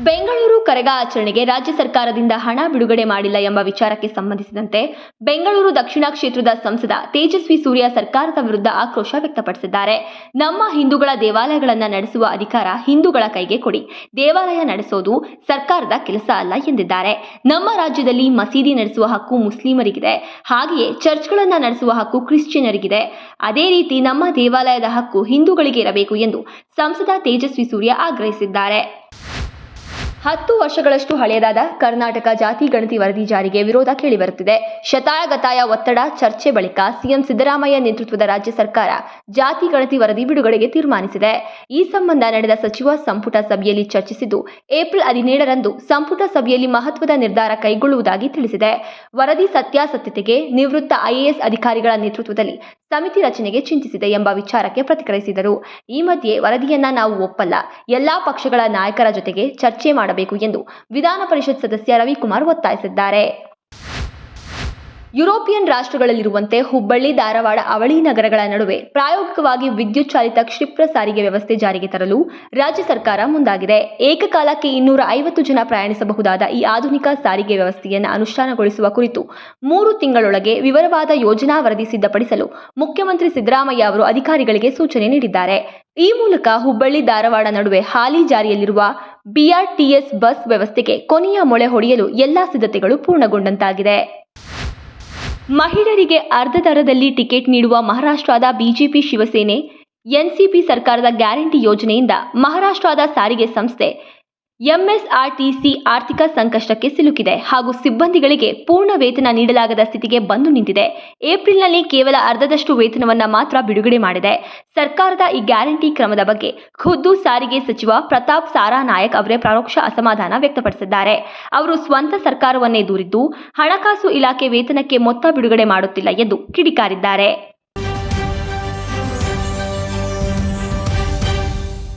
ಬೆಂಗಳೂರು ಕರಗ ಆಚರಣೆಗೆ ರಾಜ್ಯ ಸರ್ಕಾರದಿಂದ ಹಣ ಬಿಡುಗಡೆ ಮಾಡಿಲ್ಲ ಎಂಬ ವಿಚಾರಕ್ಕೆ ಸಂಬಂಧಿಸಿದಂತೆ ಬೆಂಗಳೂರು ದಕ್ಷಿಣ ಕ್ಷೇತ್ರದ ಸಂಸದ ತೇಜಸ್ವಿ ಸೂರ್ಯ ಸರ್ಕಾರದ ವಿರುದ್ಧ ಆಕ್ರೋಶ ವ್ಯಕ್ತಪಡಿಸಿದ್ದಾರೆ. ನಮ್ಮ ಹಿಂದೂಗಳ ದೇವಾಲಯಗಳನ್ನು ನಡೆಸುವ ಅಧಿಕಾರ ಹಿಂದೂಗಳ ಕೈಗೆ ಕೊಡಿ, ದೇವಾಲಯ ನಡೆಸೋದು ಸರ್ಕಾರದ ಕೆಲಸ ಅಲ್ಲ ಎಂದಿದ್ದಾರೆ. ನಮ್ಮ ರಾಜ್ಯದಲ್ಲಿ ಮಸೀದಿ ನಡೆಸುವ ಹಕ್ಕು ಮುಸ್ಲಿಮರಿಗಿದೆ, ಹಾಗೆಯೇ ಚರ್ಚ್ಗಳನ್ನು ನಡೆಸುವ ಹಕ್ಕು ಕ್ರಿಶ್ಚಿಯನರಿಗಿದೆ. ಅದೇ ರೀತಿ ನಮ್ಮ ದೇವಾಲಯದ ಹಕ್ಕು ಹಿಂದೂಗಳಿಗೆ ಇರಬೇಕು ಎಂದು ಸಂಸದ ತೇಜಸ್ವಿ ಸೂರ್ಯ ಆಗ್ರಹಿಸಿದ್ದಾರೆ. 10 ವರ್ಷಗಳಷ್ಟು ಹಳೆಯದಾದ ಕರ್ನಾಟಕ ಜಾತಿ ಗಣತಿ ವರದಿ ಜಾರಿಗೆ ವಿರೋಧ ಕೇಳಿಬರುತ್ತಿದೆ. ಶತಾಯಗತಾಯ ಒತ್ತಡ, ಚರ್ಚೆ ಬಳಿಕ ಸಿಎಂ ಸಿದ್ದರಾಮಯ್ಯ ನೇತೃತ್ವದ ರಾಜ್ಯ ಸರ್ಕಾರ ಜಾತಿ ಗಣತಿ ವರದಿ ಬಿಡುಗಡೆಗೆ ತೀರ್ಮಾನಿಸಿದೆ. ಈ ಸಂಬಂಧ ನಡೆದ ಸಚಿವ ಸಂಪುಟ ಸಭೆಯಲ್ಲಿ ಚರ್ಚಿಸಿದ್ದು, ಏಪ್ರಿಲ್ 17ರಂದು ಸಂಪುಟ ಸಭೆಯಲ್ಲಿ ಮಹತ್ವದ ನಿರ್ಧಾರ ಕೈಗೊಳ್ಳುವುದಾಗಿ ತಿಳಿಸಿದೆ. ವರದಿ ಸತ್ಯಾಸತ್ಯತೆಗೆ ನಿವೃತ್ತ IAS ಅಧಿಕಾರಿಗಳ ನೇತೃತ್ವದಲ್ಲಿ ಸಮಿತಿ ರಚನೆಗೆ ಚಿಂತಿಸಿದೆ ಎಂಬ ವಿಚಾರಕ್ಕೆ ಪ್ರತಿಕ್ರಿಯಿಸಿದರು. ಈ ಮಧ್ಯೆ ವರದಿಯನ್ನ ನಾವು ಒಪ್ಪಲ್ಲ, ಎಲ್ಲಾ ಪಕ್ಷಗಳ ನಾಯಕರ ಜೊತೆಗೆ ಚರ್ಚೆ ಮಾಡಬೇಕು ಎಂದು ವಿಧಾನ ಪರಿಷತ್ ಸದಸ್ಯ ರವಿಕುಮಾರ್ ಒತ್ತಾಯಿಸಿದ್ದಾರೆ. ಯುರೋಪಿಯನ್ ರಾಷ್ಟ್ರಗಳಲ್ಲಿರುವಂತೆ ಹುಬ್ಬಳ್ಳಿ, ಧಾರವಾಡ, ಅವಳಿ ನಗರಗಳ ನಡುವೆ ಪ್ರಾಯೋಗಿಕವಾಗಿ ವಿದ್ಯುತ್ ಚಾಲಿತ ಕ್ಷಿಪ್ರ ಸಾರಿಗೆ ವ್ಯವಸ್ಥೆ ಜಾರಿಗೆ ತರಲು ರಾಜ್ಯ ಸರ್ಕಾರ ಮುಂದಾಗಿದೆ. ಏಕಕಾಲಕ್ಕೆ 250 ಜನ ಪ್ರಯಾಣಿಸಬಹುದಾದ ಈ ಆಧುನಿಕ ಸಾರಿಗೆ ವ್ಯವಸ್ಥೆಯನ್ನು ಅನುಷ್ಠಾನಗೊಳಿಸುವ ಕುರಿತು 3 ತಿಂಗಳೊಳಗೆ ವಿವರವಾದ ಯೋಜನಾ ವರದಿ ಸಿದ್ಧಪಡಿಸಲು ಮುಖ್ಯಮಂತ್ರಿ ಸಿದ್ದರಾಮಯ್ಯ ಅವರು ಅಧಿಕಾರಿಗಳಿಗೆ ಸೂಚನೆ ನೀಡಿದ್ದಾರೆ. ಈ ಮೂಲಕ ಹುಬ್ಬಳ್ಳಿ, ಧಾರವಾಡ ನಡುವೆ ಹಾಲಿ ಜಾರಿಯಲ್ಲಿರುವ BRTS ಬಸ್ ವ್ಯವಸ್ಥೆಗೆ ಕೊನೆಯ ಮೊಳೆ ಹೊಡೆಯಲು ಎಲ್ಲಾ ಸಿದ್ಧತೆಗಳು ಪೂರ್ಣಗೊಂಡಂತಾಗಿದೆ. ಮಹಿಳೆಯರಿಗೆ ಅರ್ಧ ದರದಲ್ಲಿ ಟಿಕೆಟ್ ನೀಡುವ ಮಹಾರಾಷ್ಟ್ರದ ಬಿಜೆಪಿ, ಶಿವಸೇನೆ, NCP ಸರ್ಕಾರದ ಗ್ಯಾರಂಟಿ ಯೋಜನೆಯಿಂದ ಮಹಾರಾಷ್ಟ್ರದ ಸಾರಿಗೆ ಸಂಸ್ಥೆ MSRTC ಆರ್ಥಿಕ ಸಂಕಷ್ಟಕ್ಕೆ ಸಿಲುಕಿದೆ ಹಾಗೂ ಸಿಬ್ಬಂದಿಗಳಿಗೆ ಪೂರ್ಣ ವೇತನ ನೀಡಲಾಗದ ಸ್ಥಿತಿಗೆ ಬಂದು ನಿಂತಿದೆ. ಏಪ್ರಿಲ್ನಲ್ಲಿ ಕೇವಲ ಅರ್ಧದಷ್ಟು ವೇತನವನ್ನು ಮಾತ್ರ ಬಿಡುಗಡೆ ಮಾಡಿದೆ. ಸರ್ಕಾರದ ಈ ಗ್ಯಾರಂಟಿ ಕ್ರಮದ ಬಗ್ಗೆ ಖುದ್ದು ಸಾರಿಗೆ ಸಚಿವ ಪ್ರತಾಪ್ ಸಾರಾನಾಯಕ್ ಅವರೇ ಪರೋಕ್ಷ ಅಸಮಾಧಾನ ವ್ಯಕ್ತಪಡಿಸಿದ್ದಾರೆ. ಅವರು ಸ್ವಂತ ಸರ್ಕಾರವನ್ನೇ ದೂರಿದ್ದು, ಹಣಕಾಸು ಇಲಾಖೆ ವೇತನಕ್ಕೆ ಮೊತ್ತ ಬಿಡುಗಡೆ ಮಾಡುತ್ತಿಲ್ಲ ಎಂದು ಕಿಡಿಕಾರಿದ್ದಾರೆ.